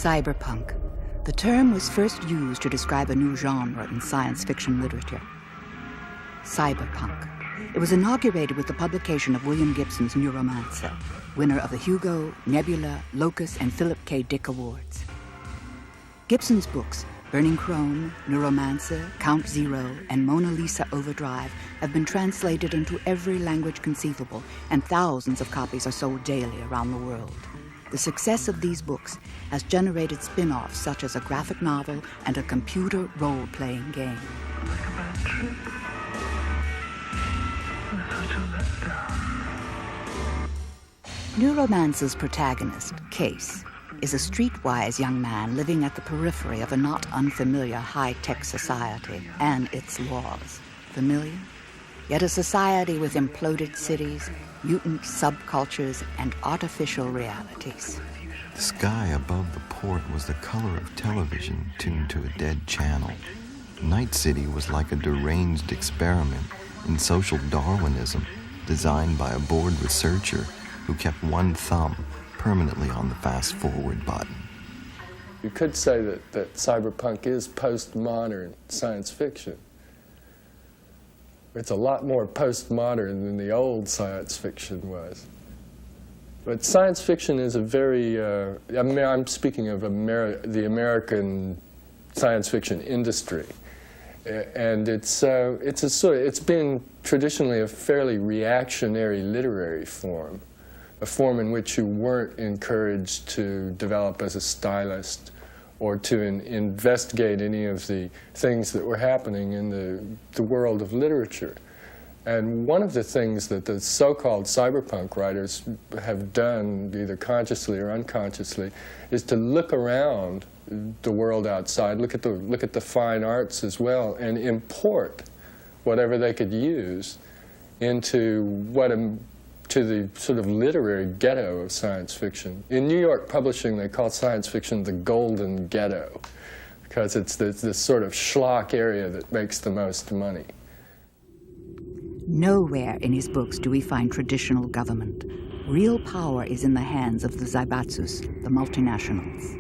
Cyberpunk. The term was first used to describe a new genre in science fiction literature. Cyberpunk. It was inaugurated with the publication of William Gibson's Neuromancer, winner of the Hugo, Nebula, Locus, and Philip K. Dick Awards. Gibson's books, Burning Chrome, Neuromancer, Count Zero, and Mona Lisa Overdrive, have been translated into every language conceivable, and thousands of copies are sold daily around the world. The success of these books has generated spin-offs such as a graphic novel and a computer role-playing game. Neuromancer's protagonist, Case, is a streetwise young man living at the periphery of a not unfamiliar high-tech society and its laws. Familiar? Yet a society with imploded cities, mutant subcultures, and artificial realities. The sky above the port was the color of television tuned to a dead channel. Night City was like a deranged experiment in social Darwinism designed by a bored researcher who kept one thumb permanently on the fast-forward button. You could say that cyberpunk is postmodern science fiction. It's a lot more postmodern than the old science fiction was. But science fiction is a very, I'm speaking of the American science fiction industry. And it's been traditionally a fairly reactionary literary form, a form in which you weren't encouraged to develop as a stylist or to investigate any of the things that were happening in the world of literature. And one of the things that the so-called cyberpunk writers have done, either consciously or unconsciously, is to look around the world outside, look at the fine arts as well, and import whatever they could use into to the sort of literary ghetto of science fiction. In New York publishing, they call science fiction the golden ghetto, because it's this sort of schlock area that makes the most money. Nowhere in his books do we find traditional government. Real power is in the hands of the Zaibatsus, the multinationals.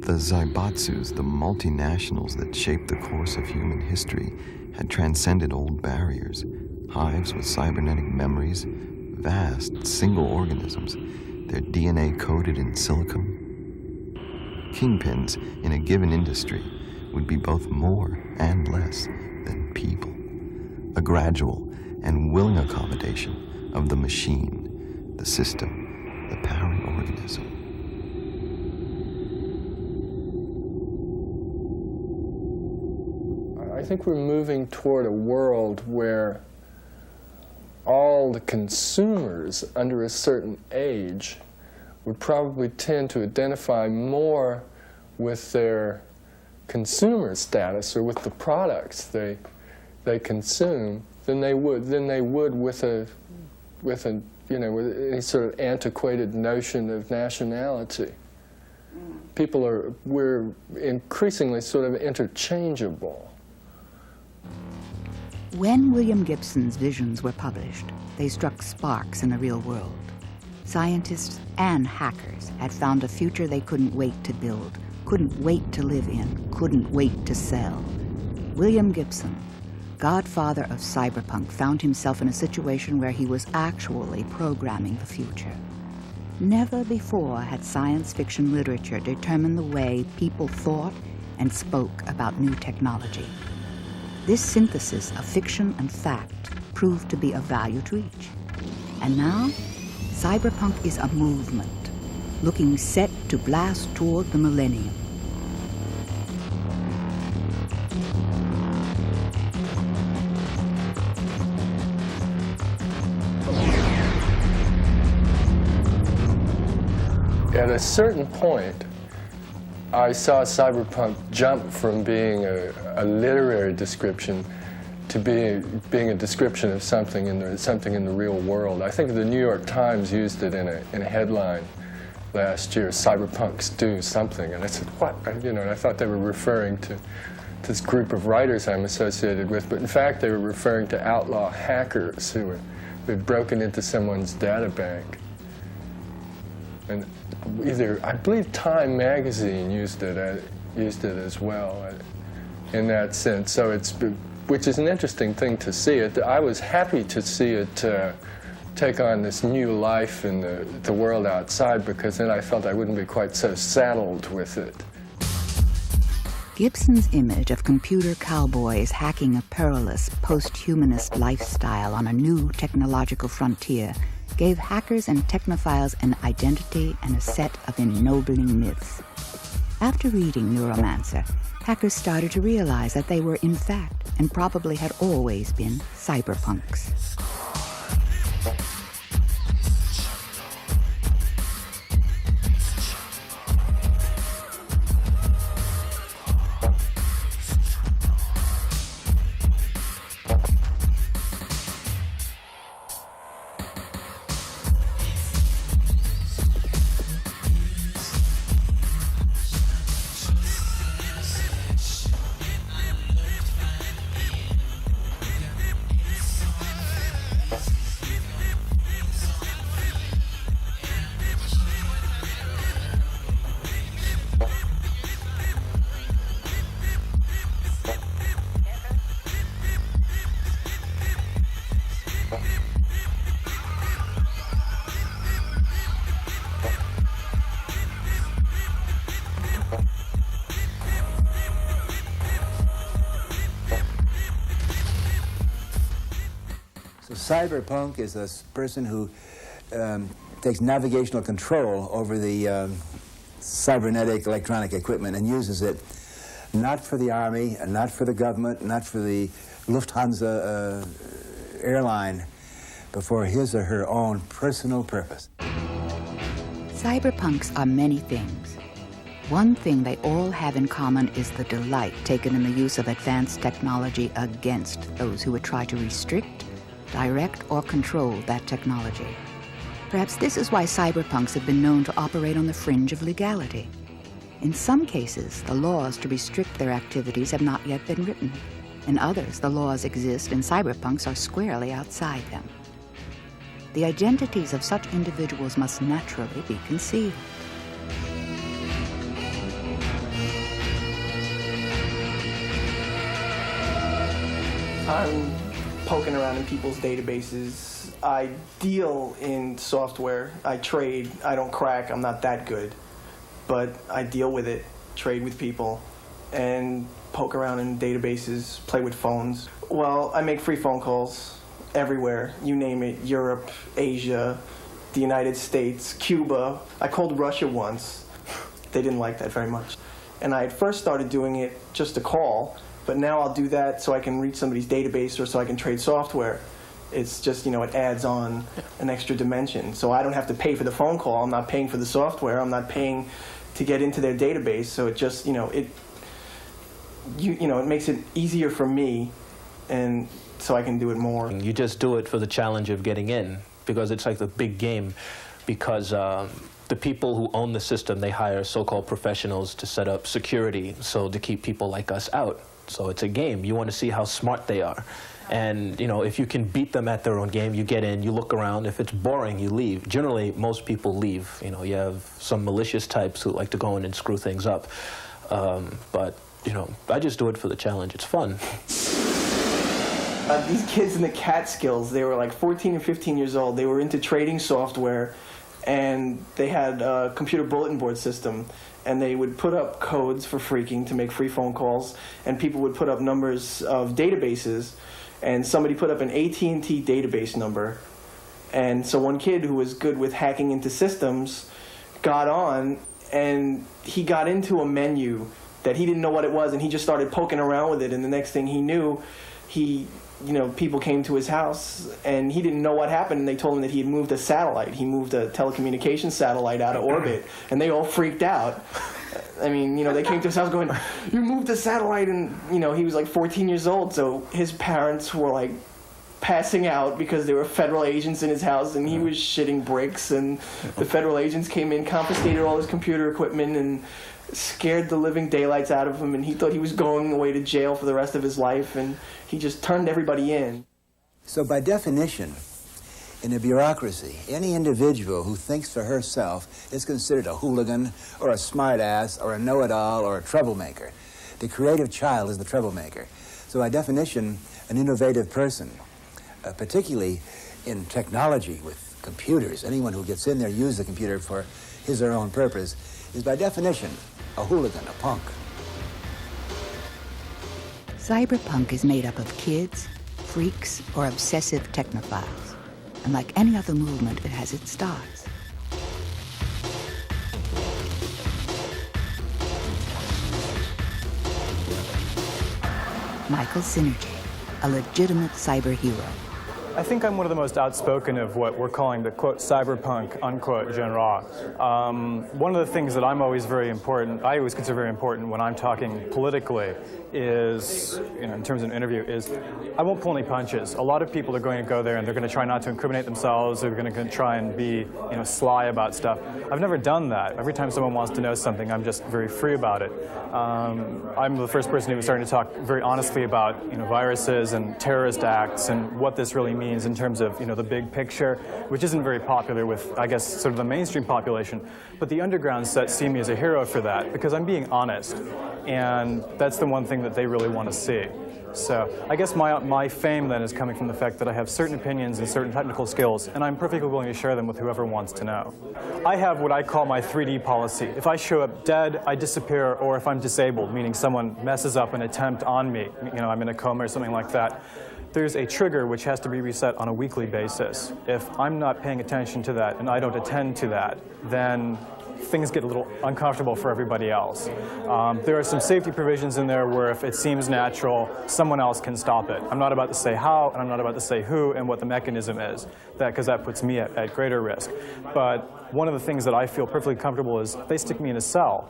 The Zaibatsus, the multinationals that shaped the course of human history, had transcended old barriers. Hives with cybernetic memories, vast single organisms, their DNA coded in silicon. Kingpins in a given industry would be both more and less than people. A gradual and willing accommodation of the machine, the system, the parent organism. I think we're moving toward a world where all the consumers under a certain age would probably tend to identify more with their consumer status or with the products they consume than they would with any sort of antiquated notion of nationality. We're increasingly sort of interchangeable. When William Gibson's visions were published, they struck sparks in the real world. Scientists and hackers had found a future they couldn't wait to build, couldn't wait to live in, couldn't wait to sell. William Gibson, godfather of cyberpunk, found himself in a situation where he was actually programming the future. Never before had science fiction literature determined the way people thought and spoke about new technology. This synthesis of fiction and fact proved to be of value to each. And now, cyberpunk is a movement, looking set to blast toward the millennium. At a certain point, I saw cyberpunk jump from being a literary description to being a description of something in the real world. I think the New York Times used it in a headline last year, "Cyberpunks do something," and I said, "What?" And I thought they were referring to this group of writers I'm associated with, but in fact they were referring to outlaw hackers who had broken into someone's data bank. And I believe Time magazine used it as well in that sense. So which is an interesting thing to see it. I was happy to see it take on this new life in the world outside, because then I felt I wouldn't be quite so saddled with it. Gibson's image of computer cowboys hacking a perilous post-humanist lifestyle on a new technological frontier gave hackers and technophiles an identity and a set of ennobling myths. After reading Neuromancer, hackers started to realize that they were, in fact, and probably had always been, cyberpunks. So CyberPunk is a person who takes navigational control over the cybernetic electronic equipment and uses it not for the army, and not for the government, not for the Lufthansa airline, but for his or her own personal purpose. Cyberpunks are many things. One thing they all have in common is the delight taken in the use of advanced technology against those who would try to restrict, direct, or control that technology. Perhaps this is why cyberpunks have been known to operate on the fringe of legality. In some cases, the laws to restrict their activities have not yet been written. In others, the laws exist and cyberpunks are squarely outside them. The identities of such individuals must naturally be concealed. I'm poking around in people's databases. I deal in software. I trade. I don't crack. I'm not that good. But I deal with it, trade with people, and poke around in databases, play with phones. Well, I make free phone calls everywhere. You name it. Europe, Asia, the United States, Cuba. I called Russia once. They didn't like that very much. And I had first started doing it just to call, but now I'll do that so I can reach somebody's database or so I can trade software. It's just, it adds on an extra dimension. So I don't have to pay for the phone call. I'm not paying for the software. I'm not paying to get into their database. So it just, it makes it easier for me, and so I can do it more. You just do it for the challenge of getting in, because it's like the big game, because the people who own the system, they hire so-called professionals to set up security, so to keep people like us out. So it's a game. You want to see how smart they are. And, if you can beat them at their own game, you get in, you look around. If it's boring, you leave. Generally, most people leave. You have some malicious types who like to go in and screw things up. But, I just do it for the challenge. It's fun. These kids in the Catskills, they were like 14 or 15 years old. They were into trading software, and they had a computer bulletin board system. And they would put up codes for phreaking to make free phone calls, and people would put up numbers of databases, and somebody put up an AT&T database number. And so one kid who was good with hacking into systems got on, and he got into a menu that he didn't know what it was, and he just started poking around with it, and the next thing he knew, people came to his house, and he didn't know what happened, and they told him that he had moved a satellite. He moved a telecommunications satellite out of orbit, and they all freaked out. I mean, they came to his house going, "You moved a satellite," and, he was like 14 years old, so his parents were like passing out because there were federal agents in his house, and he was shitting bricks, and the federal agents came in, confiscated all his computer equipment, and scared the living daylights out of him, and he thought he was going away to jail for the rest of his life, and he just turned everybody in. So by definition, in a bureaucracy. Any individual who thinks for herself is considered a hooligan or a smartass or a know-it-all or a troublemaker. The creative child is the troublemaker. So by definition, an innovative person, particularly in technology with computers, anyone who gets in there, uses the computer for his or her own purpose, is by definition a hooligan, a punk. Cyberpunk is made up of kids, freaks, or obsessive technophiles. And like any other movement, it has its stars. Michael Synergy, a legitimate cyber hero. I think I'm one of the most outspoken of what we're calling the, quote, cyberpunk, unquote, genre. One of the things that I'm always I always consider very important when I'm talking politically is, in terms of an interview, is I won't pull any punches. A lot of people are going to go there and they're going to try not to incriminate themselves. They're going to try and be, sly about stuff. I've never done that. Every time someone wants to know something, I'm just very free about it. I'm the first person who was starting to talk very honestly about, viruses and terrorist acts and what this really means in terms of, the big picture, which isn't very popular with, I guess, sort of the mainstream population. But the underground set see me as a hero for that, because I'm being honest. And that's the one thing that they really want to see. So I guess my fame then is coming from the fact that I have certain opinions and certain technical skills, and I'm perfectly willing to share them with whoever wants to know. I have what I call my 3D policy. If I show up dead, I disappear, or if I'm disabled, meaning someone messes up an attempt on me, I'm in a coma or something like that, there's a trigger which has to be reset on a weekly basis. If I'm not paying attention to that and I don't attend to that, then things get a little uncomfortable for everybody else. There are some safety provisions in there where if it seems natural, someone else can stop it. I'm not about to say how, and I'm not about to say who and what the mechanism is, because that puts me at greater risk. But one of the things that I feel perfectly comfortable is if they stick me in a cell,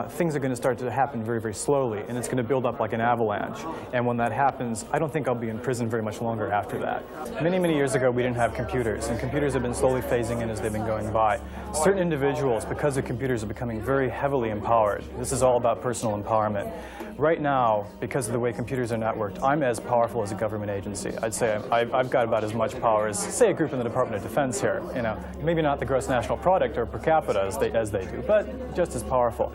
things are going to start to happen very, very slowly, and it's going to build up like an avalanche. And when that happens, I don't think I'll be in prison very much longer after that. Many, many years ago, we didn't have computers, and computers have been slowly phasing in as they've been going by. Certain individuals, because of computers, are becoming very heavily empowered. This is all about personal empowerment. Right now, because of the way computers are networked, I'm as powerful as a government agency. I'd say I've got about as much power as, say, a group in the Department of Defense here. Maybe not the gross national product or per capita as they do, but just as powerful.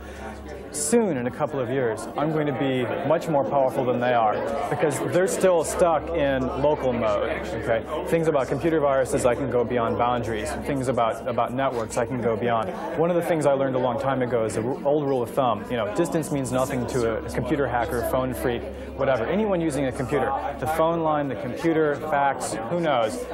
Soon, in a couple of years, I'm going to be much more powerful than they are, because they're still stuck in local mode. Okay? Things about computer viruses, I can go beyond boundaries. Things about networks, I can go beyond. One of the things I learned a long time ago is the old rule of thumb. Distance means nothing to a computer hacker, phone freak, whatever. Anyone using a computer, the phone line, the computer, fax, who knows?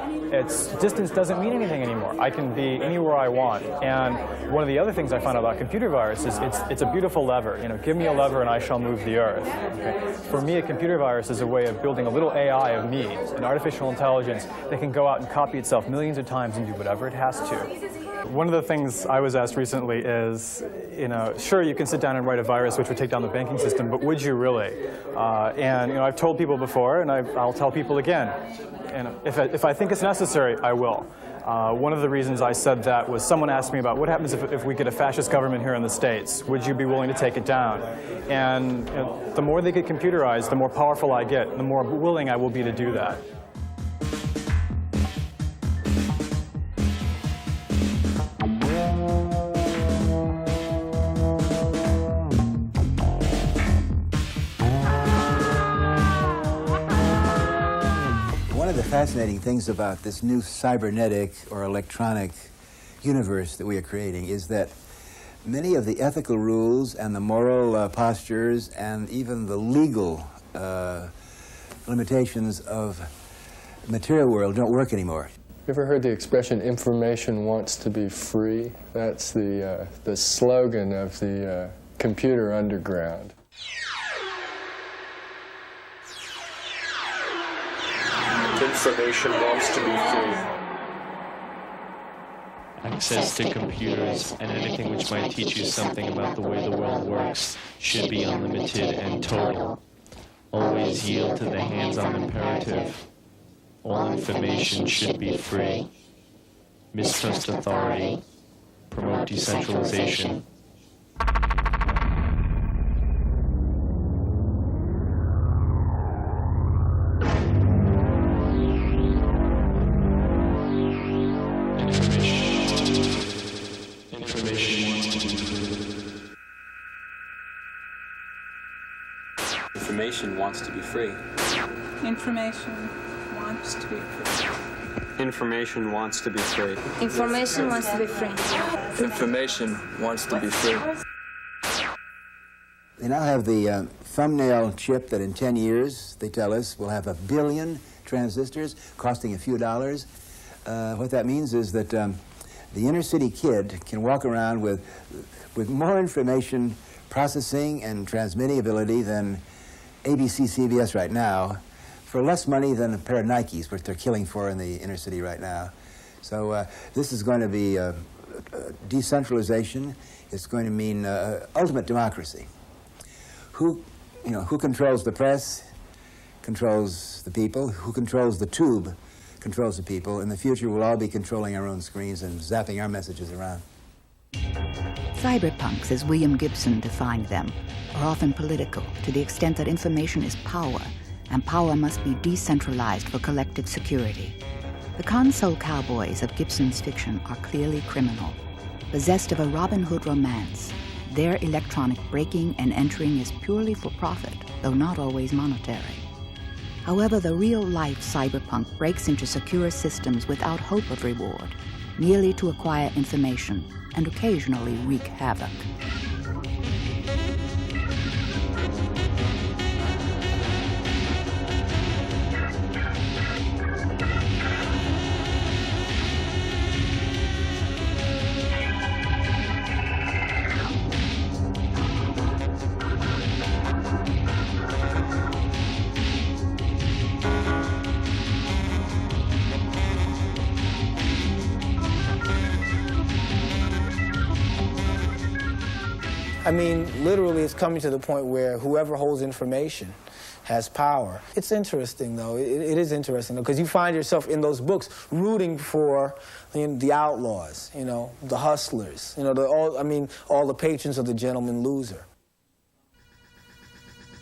Distance doesn't mean anything anymore. I can be anywhere I want. And one of the other things I found out about computer viruses, it's a beautiful lever. Give me a lever and I shall move the earth. Okay? For me, a computer virus is a way of building a little AI of me, an artificial intelligence that can go out and copy itself millions of times and do whatever it has to. One of the things I was asked recently is, sure, you can sit down and write a virus which would take down the banking system, but would you really? And I've told people before, and I'll tell people again, and if I think it's necessary, I will. One of the reasons I said that was someone asked me about what happens if we get a fascist government here in the States. Would you be willing to take it down? And the more they get computerized, the more powerful I get, the more willing I will be to do that. One of the fascinating things about this new cybernetic or electronic universe that we are creating is that many of the ethical rules and the moral postures and even the legal limitations of the material world don't work anymore. You ever heard the expression, information wants to be free? That's the slogan of the computer underground. Information wants to be free. Access to computers and anything which might teach you something about the way the world works should be unlimited and total. Always yield to the hands-on imperative. All information should be free. Mistrust authority. Promote decentralization. Information wants to be free. Information wants to be free. Information wants to be free. Information wants to be free. Information wants to be free. They now have the thumbnail chip that in 10 years, they tell us, will have 1 billion transistors costing a few dollars. What that means is that the inner city kid can walk around with more information processing and transmitting ability than ABC, CBS right now, for less money than a pair of Nikes, which they're killing for in the inner city right now. So this is going to be decentralization. It's going to mean ultimate democracy. Who controls the press controls the people. Who controls the tube controls the people. In the future, we'll all be controlling our own screens and zapping our messages around. Cyberpunks, as William Gibson defined them, are often political to the extent that information is power, and power must be decentralized for collective security. The console cowboys of Gibson's fiction are clearly criminal, possessed of a Robin Hood romance. Their electronic breaking and entering is purely for profit, though not always monetary. However, the real-life cyberpunk breaks into secure systems without hope of reward, merely to acquire information and occasionally wreak havoc. I mean, literally, it's coming to the point where whoever holds information has power. It's interesting, though. It is interesting, though, because you find yourself in those books rooting for the outlaws, the hustlers, all the patrons of the gentleman loser.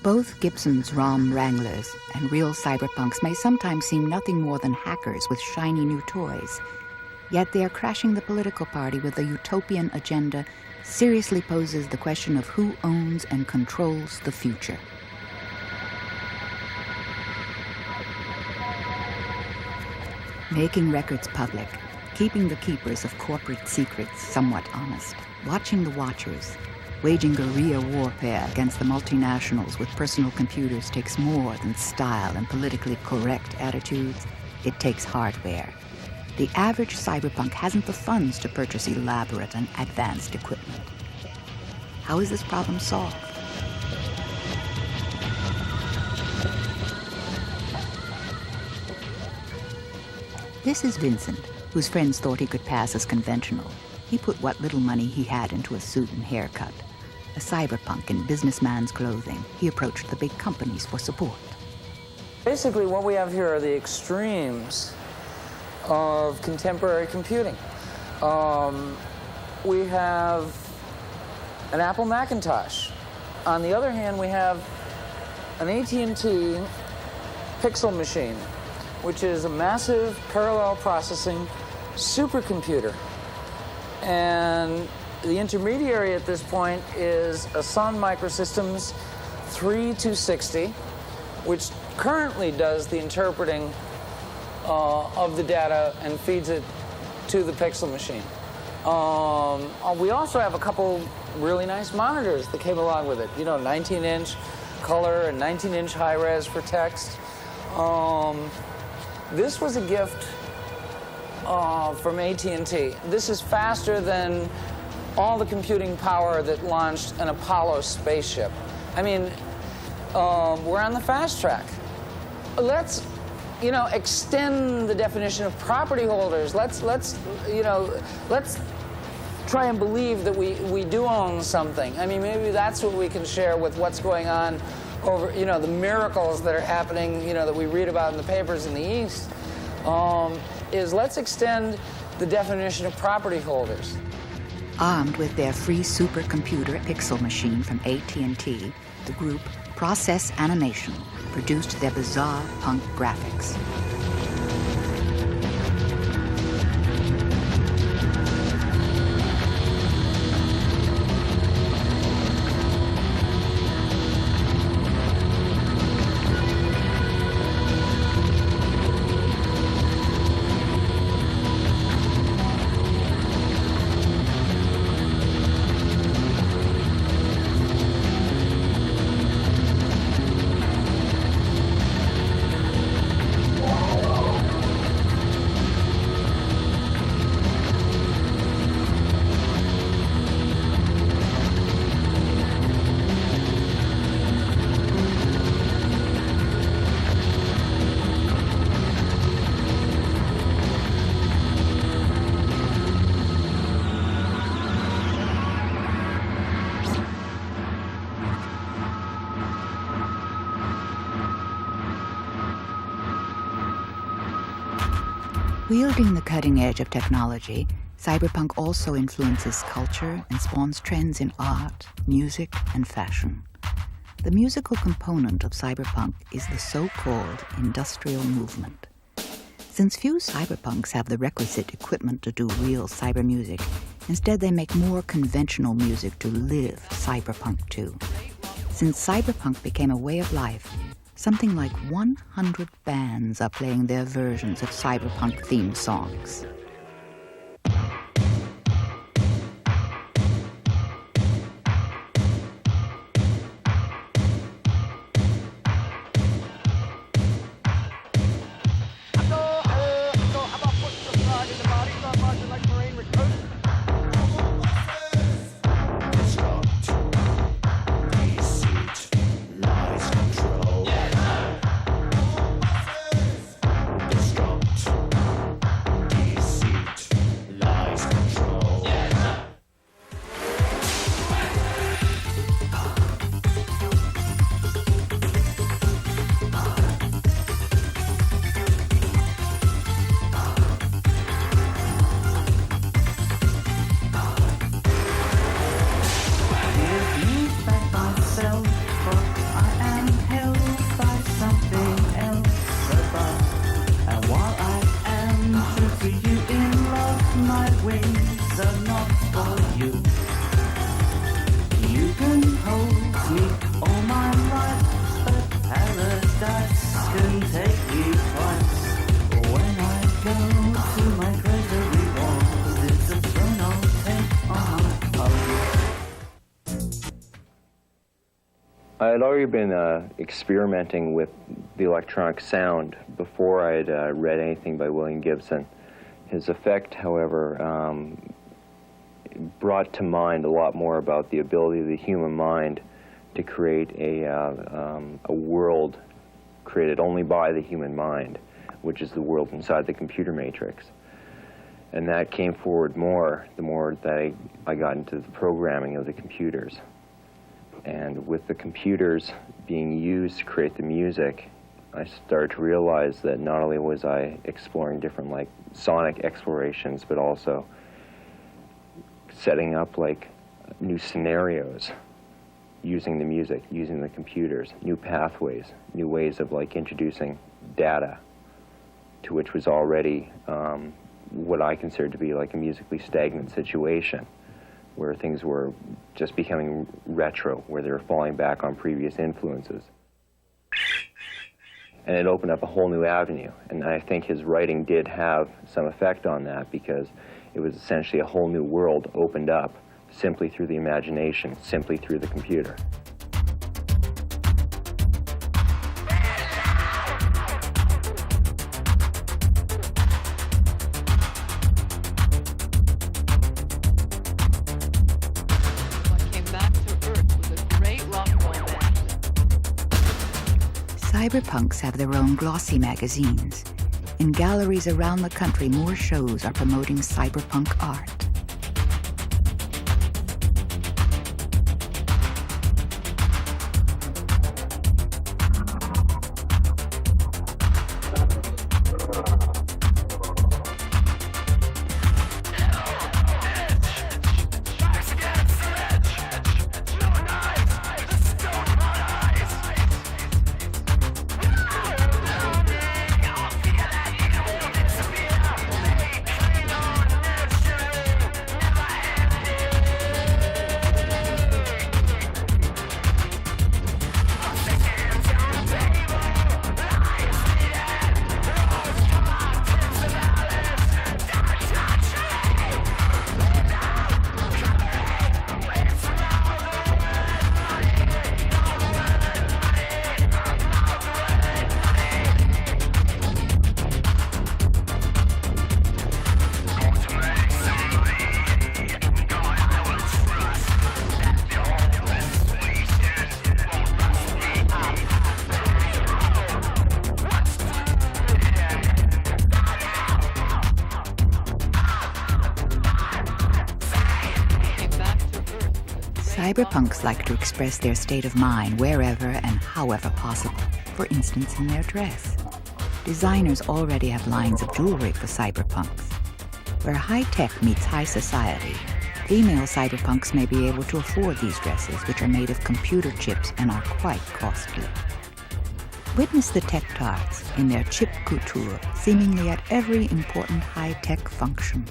Both Gibson's ROM wranglers and real cyberpunks may sometimes seem nothing more than hackers with shiny new toys. Yet they are crashing the political party with a utopian agenda seriously poses the question of who owns and controls the future. Making records public, keeping the keepers of corporate secrets somewhat honest, watching the watchers, waging guerrilla warfare against the multinationals with personal computers takes more than style and politically correct attitudes. It takes hardware. The average cyberpunk hasn't the funds to purchase elaborate and advanced equipment. How is this problem solved? This is Vincent, whose friends thought he could pass as conventional. He put what little money he had into a suit and haircut. A cyberpunk in businessman's clothing, he approached the big companies for support. Basically, what we have here are the extremes of contemporary computing. We have an Apple Macintosh. On the other hand, we have an AT&T Pixel machine, which is a massive parallel processing supercomputer. And the intermediary at this point is a Sun Microsystems 3260, which currently does the interpreting of the data and feeds it to the Pixel machine. We also have a couple really nice monitors that came along with it. 19-inch color and 19-inch high-res for text. This was a gift from AT&T. This is faster than all the computing power that launched an Apollo spaceship. I mean, we're on the fast track. Let's extend the definition of property holders. Let's try and believe that we do own something. I mean, maybe that's what we can share with what's going on over, the miracles that are happening, that we read about in the papers in the East, is let's extend the definition of property holders. Armed with their free supercomputer Pixel machine from AT&T, the group Process Animation produced their bizarre punk graphics. Wielding the cutting edge of technology, cyberpunk also influences culture and spawns trends in art, music, and fashion. The musical component of cyberpunk is the so-called industrial movement. Since few cyberpunks have the requisite equipment to do real cyber music, instead they make more conventional music to live cyberpunk too. Since cyberpunk became a way of life, something like 100 bands are playing their versions of cyberpunk theme songs. I had already been experimenting with the electronic sound before I had read anything by William Gibson. His effect, however, brought to mind a lot more about the ability of the human mind to create a world created only by the human mind, which is the world inside the computer matrix. And that came forward more the more that I got into the programming of the computers. And with the computers being used to create the music, I started to realize that not only was I exploring different like sonic explorations, but also setting up like new scenarios using the music, using the computers, new pathways, new ways of like introducing data to which was already what I considered to be like a musically stagnant situation, where things were just becoming retro, where they were falling back on previous influences. And it opened up a whole new avenue. And I think his writing did have some effect on that, because it was essentially a whole new world opened up simply through the imagination, simply through the computer. Cyberpunks have their own glossy magazines. In galleries around the country, more shows are promoting cyberpunk art. Cyberpunks like to express their state of mind wherever and however possible, for instance in their dress. Designers already have lines of jewelry for cyberpunks. Where high-tech meets high society, female cyberpunks may be able to afford these dresses, which are made of computer chips and are quite costly. Witness the tech tarts in their chip couture, seemingly at every important high-tech function.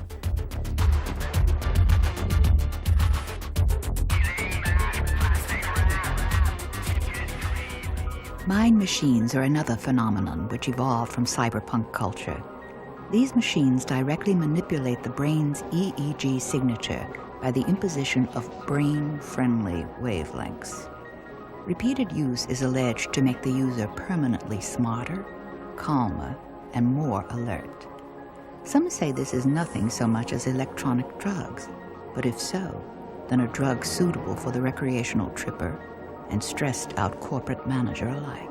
Mind machines are another phenomenon which evolved from cyberpunk culture. These machines directly manipulate the brain's EEG signature by the imposition of brain-friendly wavelengths. Repeated use is alleged to make the user permanently smarter, calmer, and more alert. Some say this is nothing so much as electronic drugs, but if so, then a drug suitable for the recreational tripper and stressed-out corporate manager alike.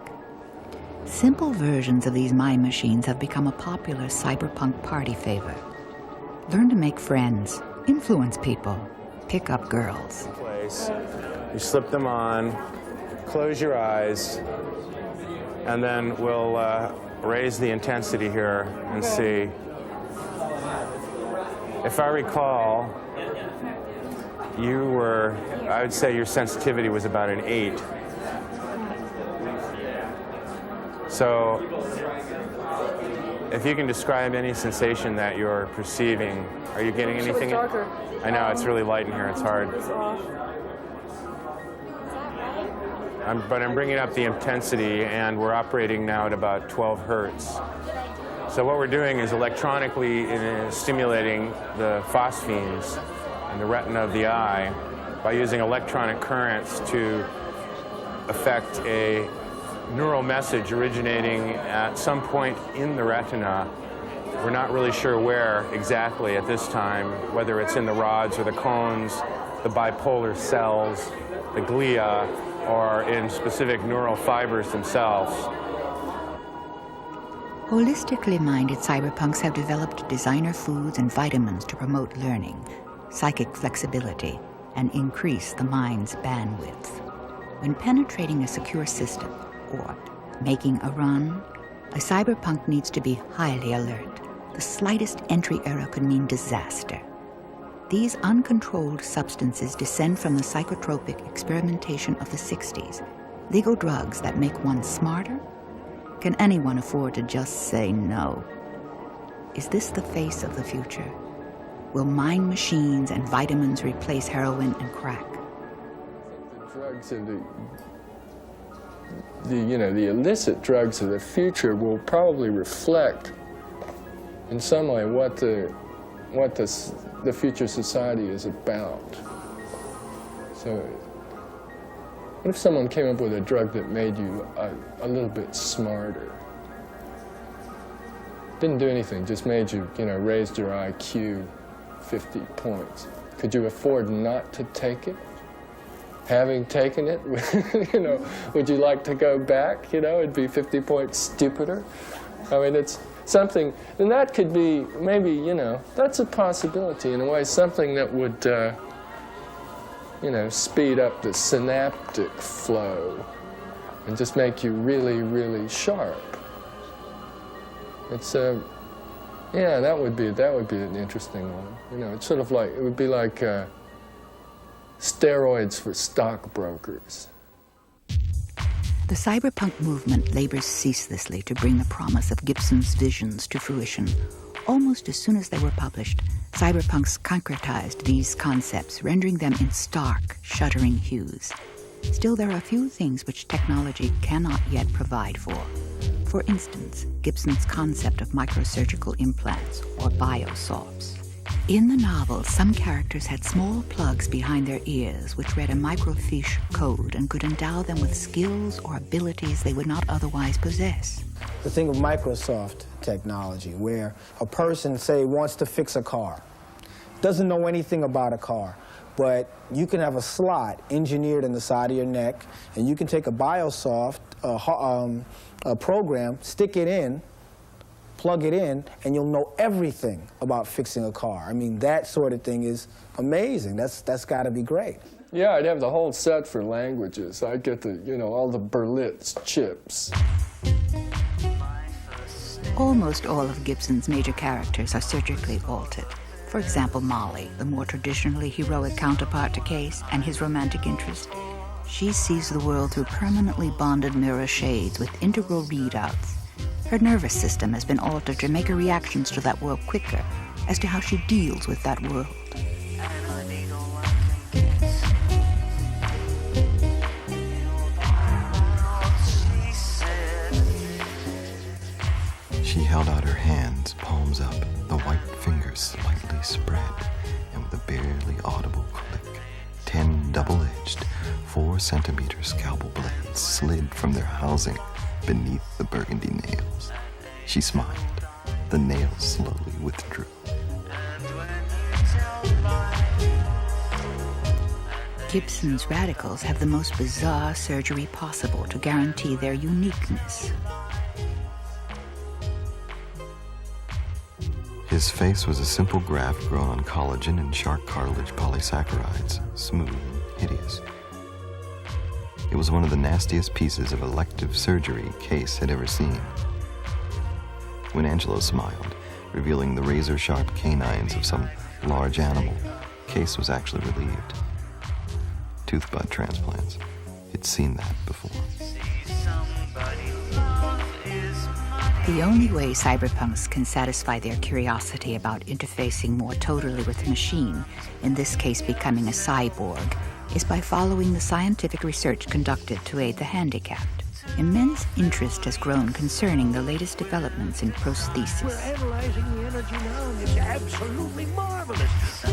Simple versions of these mind machines have become a popular cyberpunk party favor. Learn to make friends, influence people, pick up girls. You slip them on, close your eyes, and then we'll raise the intensity here and see. If I recall, you were, I would say your sensitivity was about an 8. So, if you can describe any sensation that you're perceiving, are you getting anything? Darker. I know, it's really light in here, it's hard. But I'm bringing up the intensity, and we're operating now at about 12 hertz. So what we're doing is electronically stimulating the phosphenes in the retina of the eye by using electronic currents to affect a neural message originating at some point in the retina. We're not really sure where exactly at this time, whether it's in the rods or the cones, the bipolar cells, the glia, or in specific neural fibers themselves. Holistically minded cyberpunks have developed designer foods and vitamins to promote learning, psychic flexibility, and increase the mind's bandwidth. When penetrating a secure system or making a run, a cyberpunk needs to be highly alert. The slightest entry error could mean disaster. These uncontrolled substances descend from the psychotropic experimentation of the 60s, legal drugs that make one smarter. Can anyone afford to just say no? Is this the face of the future? Will mind machines and vitamins replace heroin and crack? The drugs of the illicit drugs of the future will probably reflect in some way what the future society is about. So what if someone came up with a drug that made you a little bit smarter? Didn't do anything, just made you, raised your IQ 50 points. Could you afford not to take it? Having taken it, would you like to go back? It'd be 50 points stupider. I mean, it's something, and that could be maybe, that's a possibility in a way, something that would, speed up the synaptic flow and just make you really, really sharp. It's, yeah, that would be an interesting one. It's sort of like, it would be like steroids for stockbrokers. The cyberpunk movement labors ceaselessly to bring the promise of Gibson's visions to fruition. Almost as soon as they were published, cyberpunks concretized these concepts, rendering them in stark, shuddering hues. Still, there are a few things which technology cannot yet provide for. For instance, Gibson's concept of microsurgical implants, or biosorps. In the novel, some characters had small plugs behind their ears which read a microfiche code and could endow them with skills or abilities they would not otherwise possess. The thing of Microsoft technology, where a person, say, wants to fix a car, doesn't know anything about a car, but you can have a slot engineered in the side of your neck, and you can take a Biosoft a program, stick it in, plug it in, and you'll know everything about fixing a car. I mean, that sort of thing is amazing. That's got to be great. Yeah, I'd have the whole set for languages. I'd get the, all the Berlitz chips. Almost all of Gibson's major characters are surgically altered. For example, Molly, the more traditionally heroic counterpart to Case and his romantic interest. She sees the world through permanently bonded mirror shades with integral readouts. Her nervous system has been altered to make her reactions to that world quicker, as to how she deals with that world. She held out her hands, palms up, the white fingers slightly spread, and with a barely audible click, 10 double-edged, 4-centimeter scalpel blades slid from their housing beneath the burgundy nails. She smiled. The nails slowly withdrew. Gibson's radicals have the most bizarre surgery possible to guarantee their uniqueness. His face was a simple graft grown on collagen and shark cartilage polysaccharides, smooth and hideous. It was one of the nastiest pieces of elective surgery Case had ever seen. When Angelo smiled, revealing the razor-sharp canines of some large animal, Case was actually relieved. Tooth bud transplants. He'd seen that before. The only way cyberpunks can satisfy their curiosity about interfacing more totally with the machine, in this case becoming a cyborg, is by following the scientific research conducted to aid the handicapped. Immense interest has grown concerning the latest developments in prosthesis. We're analyzing the energy now, and it's absolutely marvelous.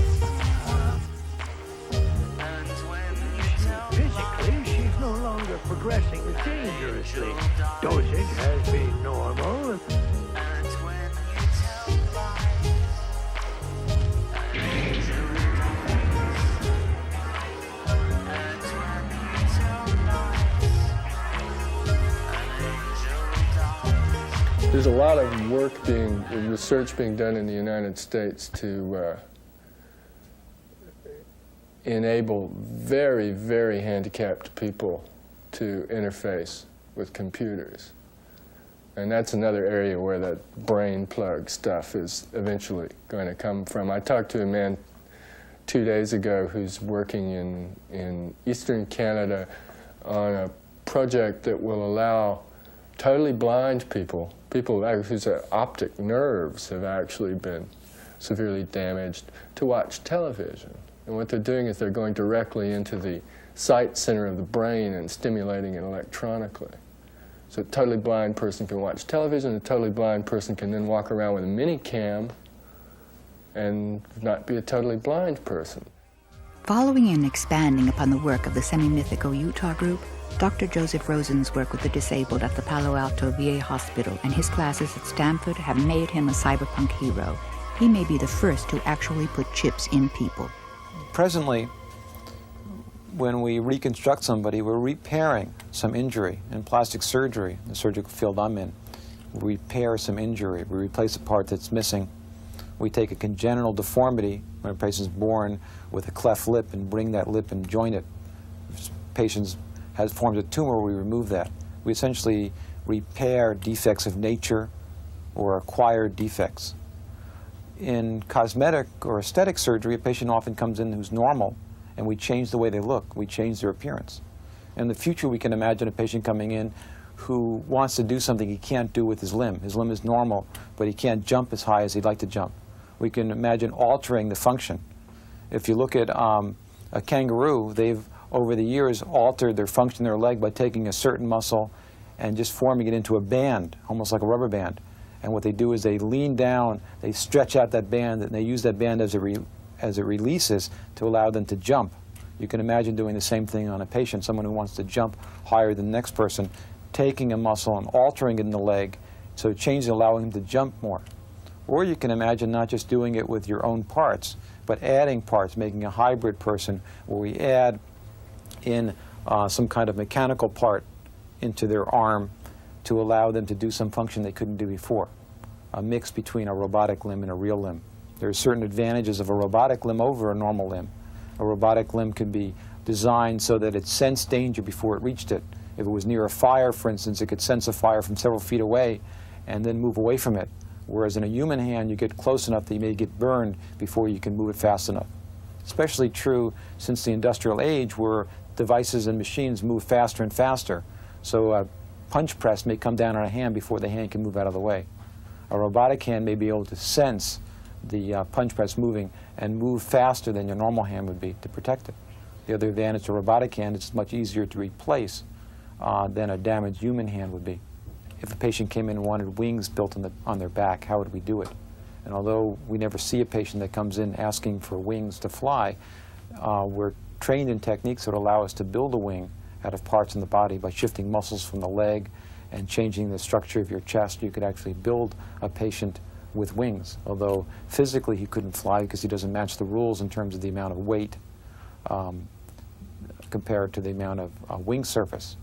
Physically, she's no longer progressing dangerously. Dosage has been normal. There's a lot of research being done in the United States to enable very, very handicapped people to interface with computers. And that's another area where that brain plug stuff is eventually going to come from. I talked to a man 2 days ago who's working in Eastern Canada on a project that will allow totally blind people whose optic nerves have actually been severely damaged, to watch television. And what they're doing is they're going directly into the sight center of the brain and stimulating it electronically. So a totally blind person can watch television, a totally blind person can then walk around with a mini cam and not be a totally blind person. Following and expanding upon the work of the semi-mythical Utah group, Dr. Joseph Rosen's work with the disabled at the Palo Alto VA Hospital and his classes at Stanford have made him a cyberpunk hero. He may be the first to actually put chips in people. Presently, when we reconstruct somebody, we're repairing some injury. In plastic surgery, the surgical field I'm in, we repair some injury. We replace a part that's missing. We take a congenital deformity when a patient's born with a cleft lip and bring that lip and join it. If a patient has formed a tumor, we remove that. We essentially repair defects of nature or acquired defects. In cosmetic or aesthetic surgery, a patient often comes in who's normal, and we change the way they look. We change their appearance. In the future, we can imagine a patient coming in who wants to do something he can't do with his limb. His limb is normal, but he can't jump as high as he'd like to jump. We can imagine altering the function. If you look at a kangaroo, they've, over the years, altered their function of their leg by taking a certain muscle and just forming it into a band, almost like a rubber band. And what they do is they lean down, they stretch out that band, and they use that band as it releases to allow them to jump. You can imagine doing the same thing on a patient, someone who wants to jump higher than the next person, taking a muscle and altering it in the leg, so changing, allowing them to jump more. Or you can imagine not just doing it with your own parts, but adding parts, making a hybrid person where we add in some kind of mechanical part into their arm to allow them to do some function they couldn't do before. A mix between a robotic limb and a real limb. There are certain advantages of a robotic limb over a normal limb. A robotic limb can be designed so that it sensed danger before it reached it. If it was near a fire, for instance, it could sense a fire from several feet away and then move away from it. Whereas in a human hand, you get close enough that you may get burned before you can move it fast enough. Especially true since the industrial age, where devices and machines move faster and faster. So a punch press may come down on a hand before the hand can move out of the way. A robotic hand may be able to sense the punch press moving and move faster than your normal hand would be to protect it. The other advantage to a robotic hand is it's much easier to replace than a damaged human hand would be. If a patient came in and wanted wings built on their back, how would we do it? And although we never see a patient that comes in asking for wings to fly, we're trained in techniques that allow us to build a wing out of parts in the body by shifting muscles from the leg and changing the structure of your chest. You could actually build a patient with wings, although physically he couldn't fly because he doesn't match the rules in terms of the amount of weight compared to the amount of wing surface.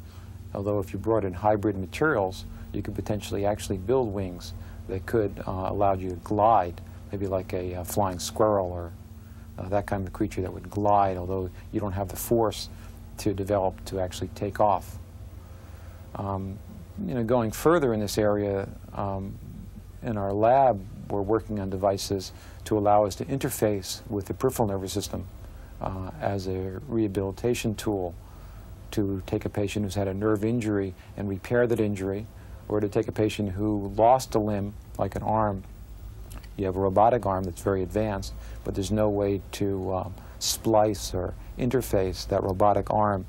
Although if you brought in hybrid materials, you could potentially actually build wings that could allow you to glide, maybe like a flying squirrel or that kind of creature that would glide, although you don't have the force to develop to actually take off. Going further in this area, in our lab, we're working on devices to allow us to interface with the peripheral nervous system as a rehabilitation tool, to take a patient who's had a nerve injury and repair that injury, or to take a patient who lost a limb, like an arm. You have a robotic arm that's very advanced, but there's no way to splice or interface that robotic arm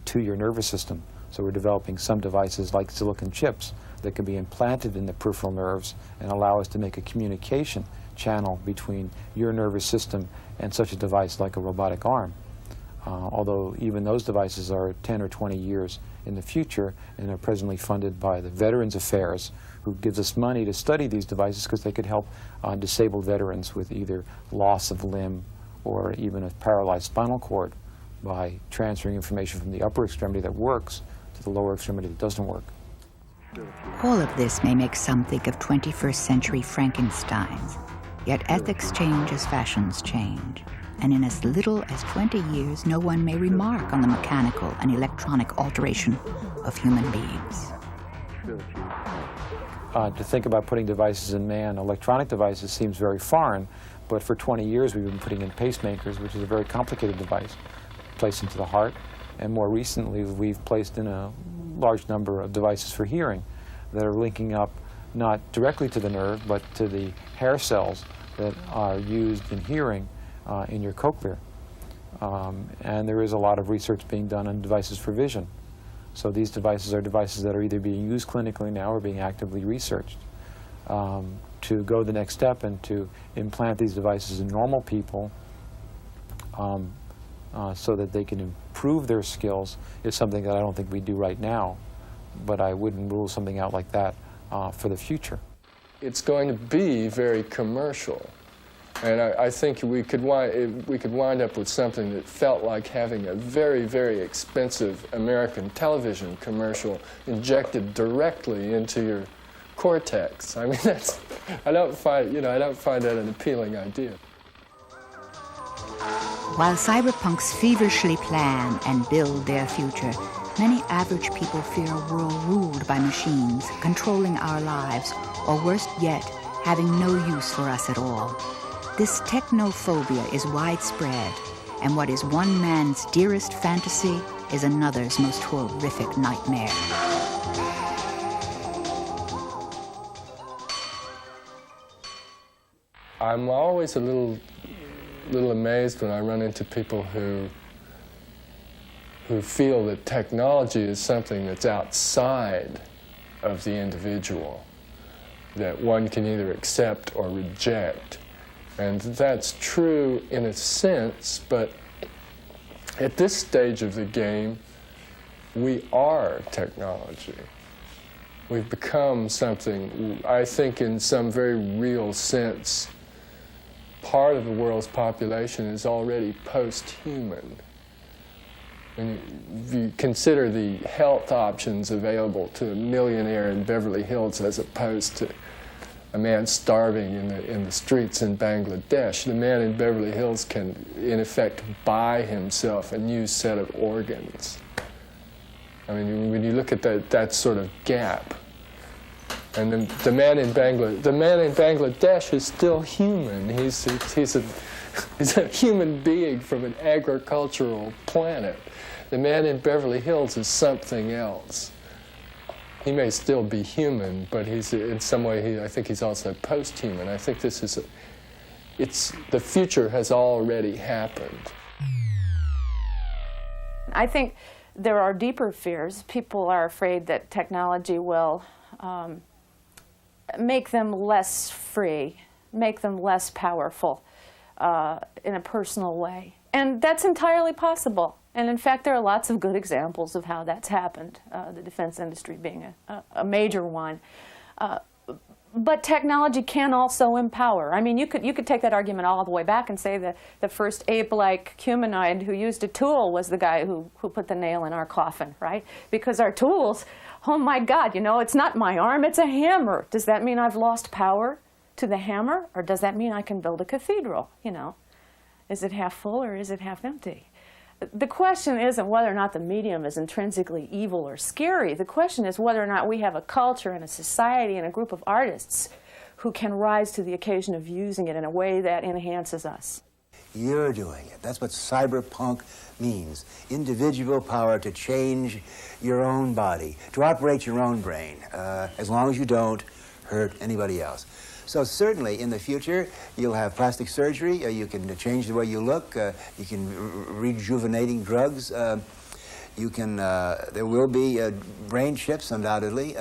to your nervous system. So we're developing some devices like silicon chips that can be implanted in the peripheral nerves and allow us to make a communication channel between your nervous system and such a device like a robotic arm. Although even those devices are 10 or 20 years in the future and are presently funded by the Veterans Affairs, who gives us money to study these devices because they could help disabled veterans with either loss of limb or even a paralyzed spinal cord by transferring information from the upper extremity that works to the lower extremity that doesn't work. All of this may make some think of 21st century Frankensteins, yet ethics change as fashions change. And in as little as 20 years, no one may remark on the mechanical and electronic alteration of human beings. To think about putting devices in man, electronic devices, seems very foreign, but for 20 years we've been putting in pacemakers, which is a very complicated device, placed into the heart, and more recently we've placed in a large number of devices for hearing that are linking up not directly to the nerve, but to the hair cells that are used in hearing in your cochlear. And there is a lot of research being done on devices for vision. So these devices are devices that are either being used clinically now or being actively researched to go the next step and to implant these devices in normal people so that they can improve their skills is something that I don't think we do right now, but I wouldn't rule something out like that for the future. It's going to be very commercial. And I think we could wind up with something that felt like having a very, very expensive American television commercial injected directly into your cortex. I mean, I don't find that an appealing idea. While cyberpunks feverishly plan and build their future, many average people fear a world ruled by machines, controlling our lives, or worst yet, having no use for us at all. This technophobia is widespread, and what is one man's dearest fantasy is another's most horrific nightmare. I'm always a little amazed when I run into people who feel that technology is something that's outside of the individual, that one can either accept or reject. And that's true in a sense, but at this stage of the game, we are technology. We've become something, I think in some very real sense, part of the world's population is already post-human. And if you consider the health options available to a millionaire in Beverly Hills as opposed to a man starving in the streets in Bangladesh, the man in Beverly Hills can, in effect, buy himself a new set of organs. I mean, when you look at that sort of gap, And the man in Bangladesh is still human. He's a human being from an agricultural planet. The man in Beverly Hills is something else. He may still be human, but he's in some way, I think he's also post-human. I think this is, the future has already happened. I think there are deeper fears. People are afraid that technology will make them less free, make them less powerful in a personal way. And that's entirely possible. And in fact, there are lots of good examples of how that's happened, the defense industry being a major one. But technology can also empower. I mean, you could take that argument all the way back and say that the first ape-like humanoid who used a tool was the guy who put the nail in our coffin, right? Because our tools, oh my God, you know, it's not my arm, it's a hammer. Does that mean I've lost power to the hammer? Or does that mean I can build a cathedral, you know? Is it half full or is it half empty? The question isn't whether or not the medium is intrinsically evil or scary. The question is whether or not we have a culture and a society and a group of artists who can rise to the occasion of using it in a way that enhances us. You're doing it. That's what cyberpunk means. Individual power to change your own body, to operate your own brain, as long as you don't hurt anybody else. So certainly in the future, you'll have plastic surgery, you can change the way you look, you can rejuvenating drugs, you can, there will be brain chips undoubtedly.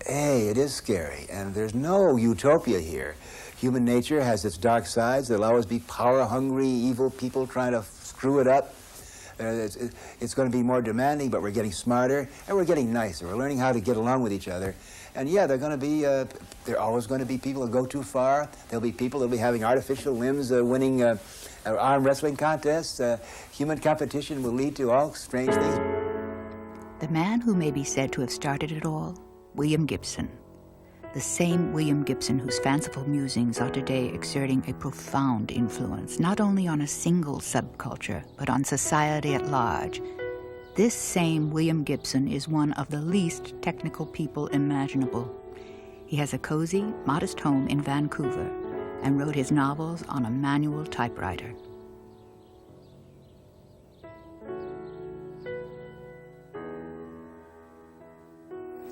Hey, it is scary, and there's no utopia here. Human nature has its dark sides. There'll always be power-hungry, evil people trying to screw it up. It's going to be more demanding, but we're getting smarter, and we're getting nicer. We're learning how to get along with each other. And yeah, there are always going to be people who go too far. There'll be people who'll be having artificial limbs, winning arm wrestling contests. Human competition will lead to all strange things. The man who may be said to have started it all, William Gibson. The same William Gibson whose fanciful musings are today exerting a profound influence, not only on a single subculture, but on society at large. This same William Gibson is one of the least technical people imaginable. He has a cozy, modest home in Vancouver and wrote his novels on a manual typewriter.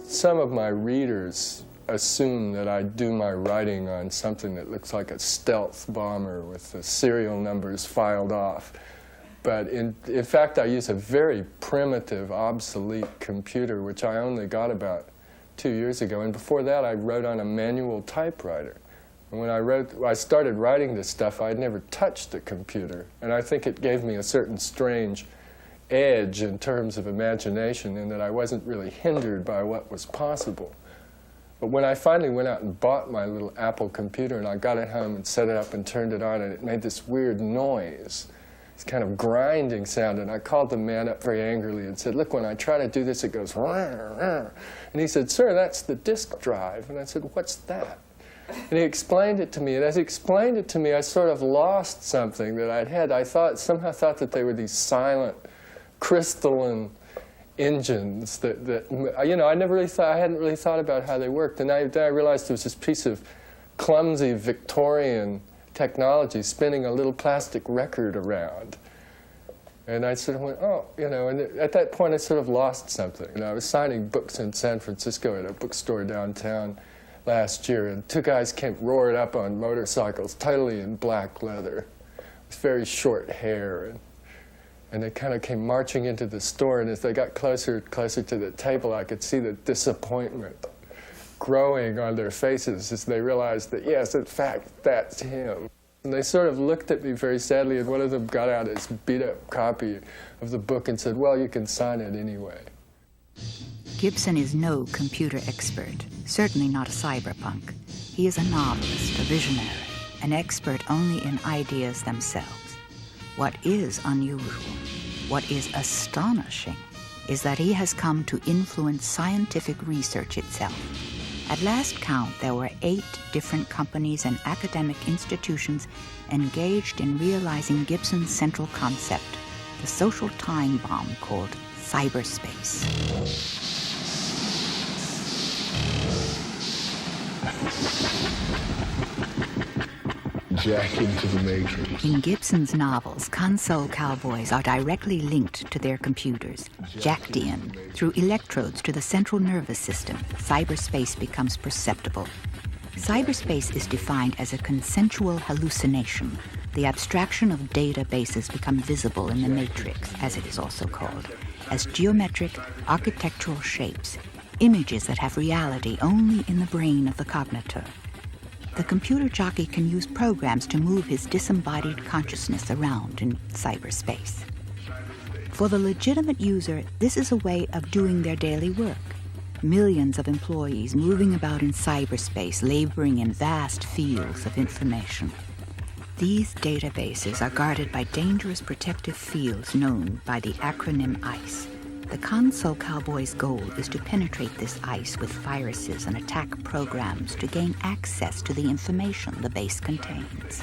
Some of my readers assume that I do my writing on something that looks like a stealth bomber with the serial numbers filed off. But in fact, I use a very primitive, obsolete computer, which I only got about 2 years ago. And before that, I wrote on a manual typewriter. And when I started writing this stuff, I'd never touched a computer. And I think it gave me a certain strange edge in terms of imagination, in that I wasn't really hindered by what was possible. But when I finally went out and bought my little Apple computer and I got it home and set it up and turned it on, and it made this weird noise, this kind of grinding sound, and I called the man up very angrily and said, look, when I try to do this, it goes, rah, rah. And he said, sir, that's the disk drive. And I said, what's that? And he explained it to me, and as he explained it to me, I sort of lost something that I'd had. I somehow thought that they were these silent, crystalline engines that you know, I hadn't really thought about how they worked. And then I realized there was this piece of clumsy Victorian technology spinning a little plastic record around. And I sort of went, oh, you know, and at that point I sort of lost something. And I was signing books in San Francisco at a bookstore downtown last year, and two guys came roaring up on motorcycles, totally in black leather, with very short hair. And they kind of came marching into the store, and as they got closer and closer to the table, I could see the disappointment growing on their faces as they realized that, yes, in fact, that's him. And they sort of looked at me very sadly, and one of them got out his beat-up copy of the book and said, well, you can sign it anyway. Gibson is no computer expert, certainly not a cyberpunk. He is a novelist, a visionary, an expert only in ideas themselves. What is unusual, what is astonishing, is that he has come to influence scientific research itself. At last count, there were 8 different companies and academic institutions engaged in realizing Gibson's central concept, the social time bomb called cyberspace. Jack into the Matrix. In Gibson's novels, console cowboys are directly linked to their computers, jacked in. Through electrodes to the central nervous system, cyberspace becomes perceptible. Cyberspace is defined as a consensual hallucination. The abstraction of databases become visible in the matrix, as it is also called, as geometric, architectural shapes, images that have reality only in the brain of the cognitor. The computer jockey can use programs to move his disembodied consciousness around in cyberspace. For the legitimate user, this is a way of doing their daily work. Millions of employees moving about in cyberspace, laboring in vast fields of information. These databases are guarded by dangerous protective fields known by the acronym ICE. The console cowboy's goal is to penetrate this ICE with viruses and attack programs to gain access to the information the base contains.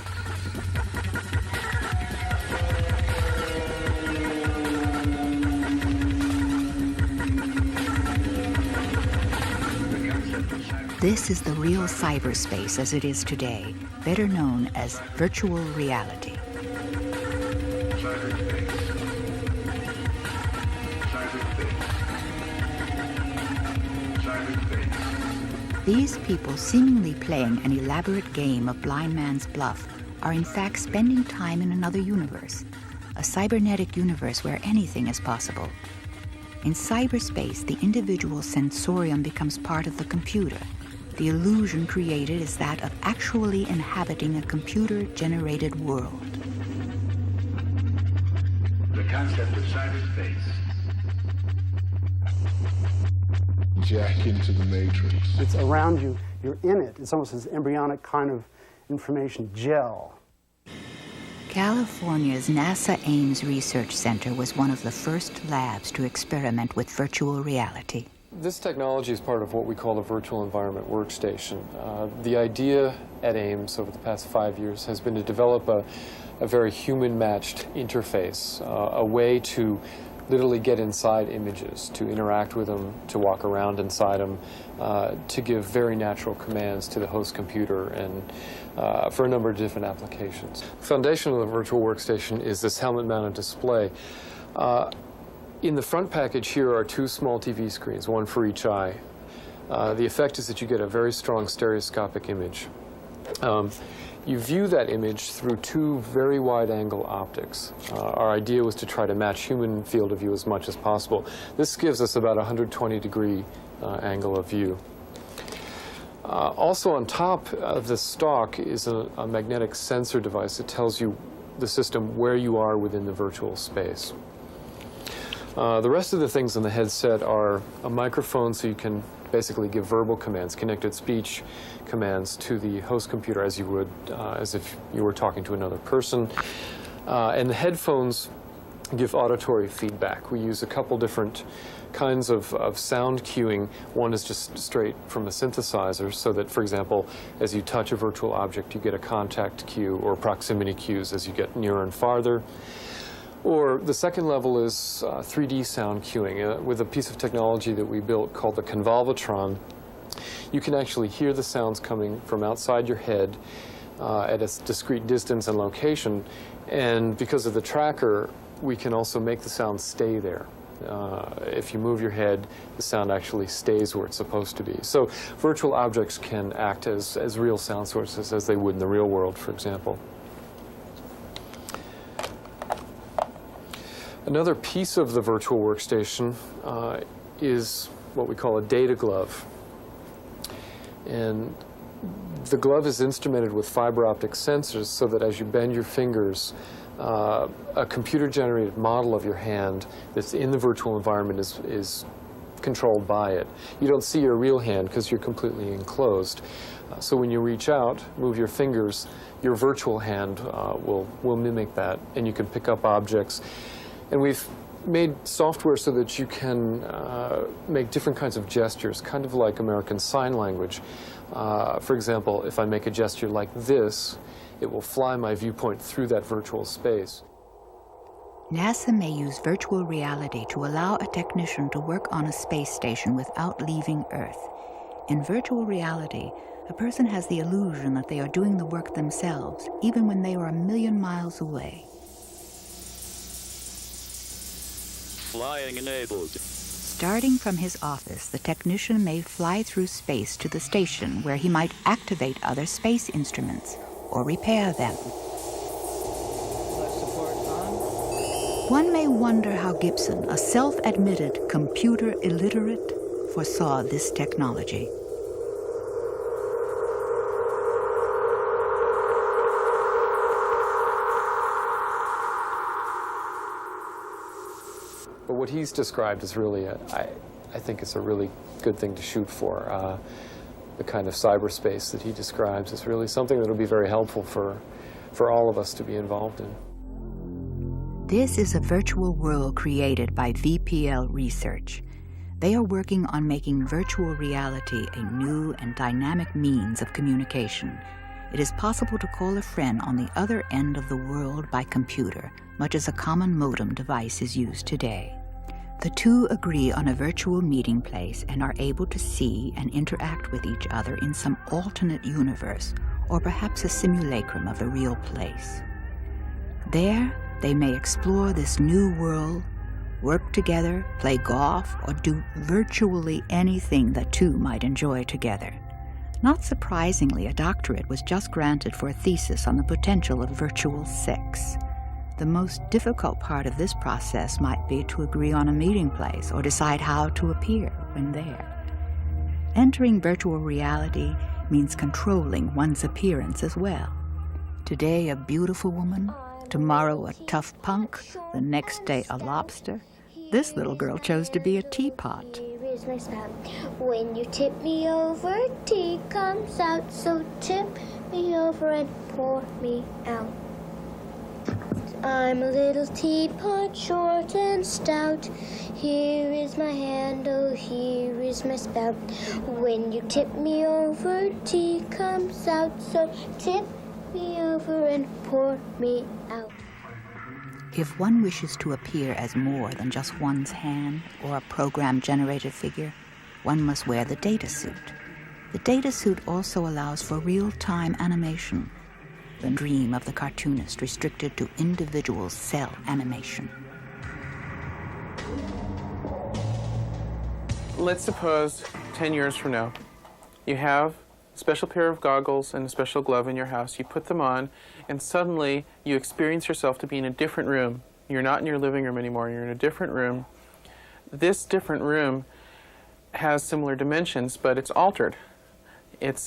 This is the real cyberspace as it is today, better known as virtual reality. These people seemingly playing an elaborate game of blind man's bluff are in fact spending time in another universe, a cybernetic universe where anything is possible. In cyberspace, the individual sensorium becomes part of the computer. The illusion created is that of actually inhabiting a computer-generated world. The concept of cyberspace. Jack into the Matrix. It's around you, you're in it. It's almost this embryonic kind of information gel. California's NASA Ames Research Center was one of the first labs to experiment with virtual reality. This technology is part of what we call the virtual environment workstation. The idea at Ames over the past 5 years has been to develop a very human-matched interface, a way to literally get inside images, to interact with them, to walk around inside them, to give very natural commands to the host computer, and for a number of different applications. The foundation of the virtual workstation is this helmet-mounted display. In the front package here are two small TV screens, one for each eye. The effect is that you get a very strong stereoscopic image. You view that image through two very wide-angle optics. Our idea was to try to match human field of view as much as possible. This gives us about a 120-degree angle of view. Also on top of the stock is a magnetic sensor device that tells you, the system, where you are within the virtual space. The rest of the things in the headset are a microphone, so you can basically give verbal commands, connected speech commands to the host computer as you would, as if you were talking to another person. And the headphones give auditory feedback. We use a couple different kinds of sound cueing. One is just straight from a synthesizer, so that, for example, as you touch a virtual object, you get a contact cue or proximity cues as you get nearer and farther. Or the second level is 3D sound cueing. With a piece of technology that we built called the Convolvatron, you can actually hear the sounds coming from outside your head at a discrete distance and location. And because of the tracker, we can also make the sound stay there. If you move your head, the sound actually stays where it's supposed to be. So virtual objects can act as real sound sources as they would in the real world, for example. Another piece of the virtual workstation is what we call a data glove. And the glove is instrumented with fiber optic sensors so that as you bend your fingers, a computer-generated model of your hand that's in the virtual environment is controlled by it. You don't see your real hand because you're completely enclosed. So when you reach out, move your fingers, your virtual hand will mimic that, and you can pick up objects. And we've made software so that you can make different kinds of gestures, kind of like American Sign Language. For example, if I make a gesture like this, it will fly my viewpoint through that virtual space. NASA may use virtual reality to allow a technician to work on a space station without leaving Earth. In virtual reality, a person has the illusion that they are doing the work themselves, even when they are 1,000,000 miles away. Flying enabled. Starting from his office, the technician may fly through space to the station where he might activate other space instruments or repair them. One may wonder how Gibson, a self-admitted computer illiterate, foresaw this technology. But what he's described is really, I think it's a really good thing to shoot for. The kind of cyberspace that he describes is really something that will be very helpful for all of us to be involved in. This is a virtual world created by VPL Research. They are working on making virtual reality a new and dynamic means of communication. It is possible to call a friend on the other end of the world by computer, much as a common modem device is used today. The two agree on a virtual meeting place and are able to see and interact with each other in some alternate universe, or perhaps a simulacrum of a real place. There, they may explore this new world, work together, play golf, or do virtually anything the two might enjoy together. Not surprisingly, a doctorate was just granted for a thesis on the potential of virtual sex. The most difficult part of this process might be to agree on a meeting place or decide how to appear when there. Entering virtual reality means controlling one's appearance as well. Today, a beautiful woman. Tomorrow, a tough punk. The next day, a lobster. This little girl chose to be a teapot. Here's my spout. When you tip me over, tea comes out. So tip me over and pour me out. I'm a little teapot, short and stout. Here is my handle, here is my spout. When you tip me over, tea comes out. So tip me over and pour me out. If one wishes to appear as more than just one's hand or a program-generated figure, one must wear the data suit. The data suit also allows for real-time animation, the dream of the cartoonist restricted to individual cell animation. Let's suppose 10 years from now, you have a special pair of goggles and a special glove in your house. You put them on, and suddenly you experience yourself to be in a different room. You're not in your living room anymore. You're in a different room. This different room has similar dimensions, but it's altered. It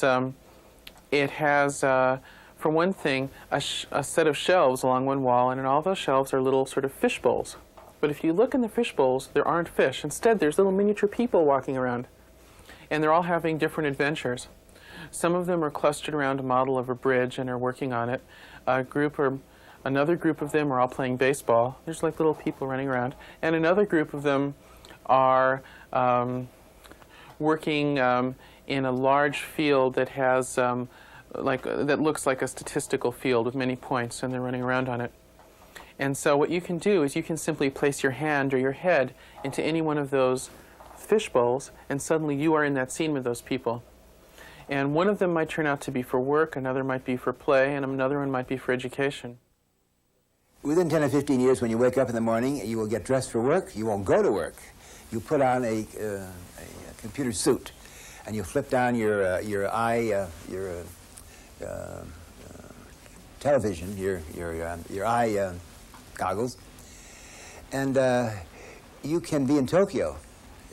has, for one thing, a set of shelves along one wall, and in all those shelves are little sort of fish bowls. But if you look in the fish bowls, there aren't fish. Instead, there's little miniature people walking around, and they're all having different adventures. Some of them are clustered around a model of a bridge and are working on it. Another group of them are all playing baseball. There's like little people running around. And another group of them are working in a large field that has that looks like a statistical field with many points, and they're running around on it. And so what you can do is you can simply place your hand or your head into any one of those fish bowls, and suddenly you are in that scene with those people. And one of them might turn out to be for work, another might be for play, and another one might be for education. Within 10 or 15 years, when you wake up in the morning, you will get dressed for work. You won't go to work. You put on a computer suit, and you flip down your television, your eye goggles, and you can be in Tokyo.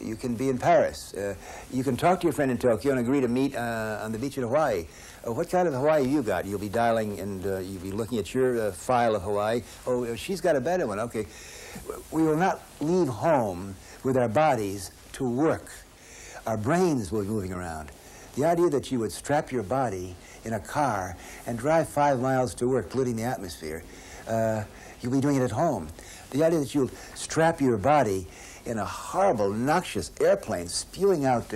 You can be in Paris. You can talk to your friend in Tokyo and agree to meet on the beach in Hawaii. What kind of Hawaii have you got? You'll be dialing and you'll be looking at your file of Hawaii. Oh, she's got a better one. Okay. We will not leave home with our bodies to work. Our brains will be moving around. The idea that you would strap your body in a car and drive 5 miles to work, polluting the atmosphere, you'll be doing it at home. The idea that you'll strap your body in a horrible, noxious airplane spewing out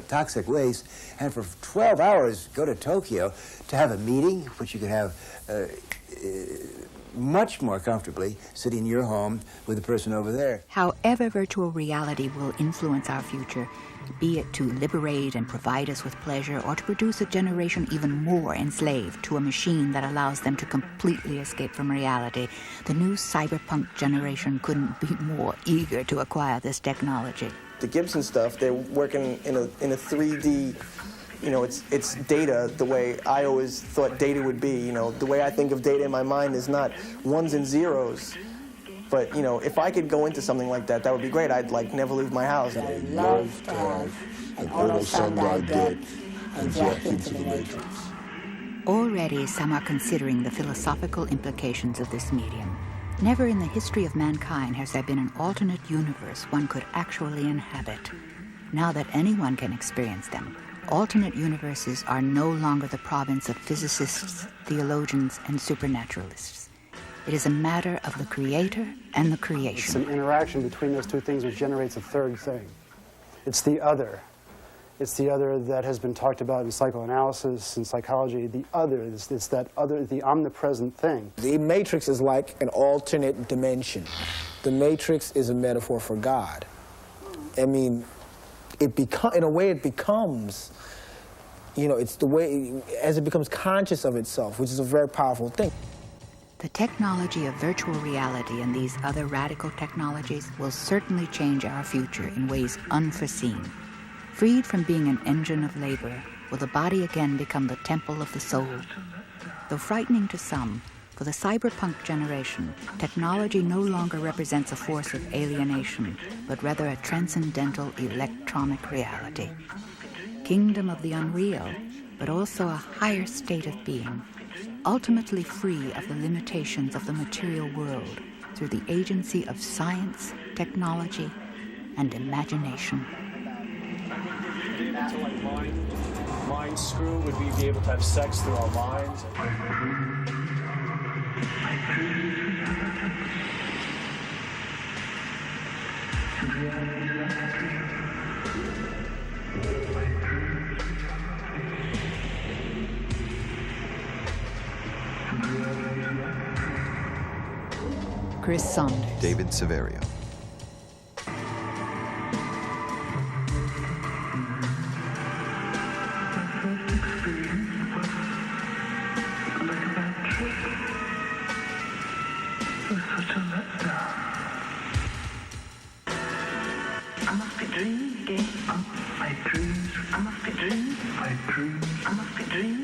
toxic waste, and for 12 hours go to Tokyo to have a meeting, which you could have much more comfortably sitting in your home with the person over there. However virtual reality will influence our future, be it to liberate and provide us with pleasure or to produce a generation even more enslaved to a machine that allows them to completely escape from reality, the new cyberpunk generation couldn't be more eager to acquire this technology. The Gibson stuff, they're working in a 3D, you know, it's data the way I always thought data would be. You know, the way I think of data in my mind is not ones and zeros. But, you know, if I could go into something like that, that would be great. I'd, like, never leave my house. I love to have an autosonde I get and jack into the matrix. Already, some are considering the philosophical implications of this medium. Never in the history of mankind has there been an alternate universe one could actually inhabit. Now that anyone can experience them, alternate universes are no longer the province of physicists, theologians, and supernaturalists. It is a matter of the creator and the creation. It's an interaction between those two things which generates a third thing. It's the other. It's the other that has been talked about in psychoanalysis and psychology. The other, it's that other, the omnipresent thing. The matrix is like an alternate dimension. The matrix is a metaphor for God. I mean, in a way it becomes, you know, it's the way, as it becomes conscious of itself, which is a very powerful thing. The technology of virtual reality and these other radical technologies will certainly change our future in ways unforeseen. Freed from being an engine of labor, will the body again become the temple of the soul? Though frightening to some, for the cyberpunk generation, technology no longer represents a force of alienation, but rather a transcendental electronic reality. Kingdom of the unreal, but also a higher state of being, ultimately free of the limitations of the material world through the agency of science, technology, and imagination. To like mind screw, would we be able to have sex through our minds? Chris Saunders. David Severio. I must be dreaming.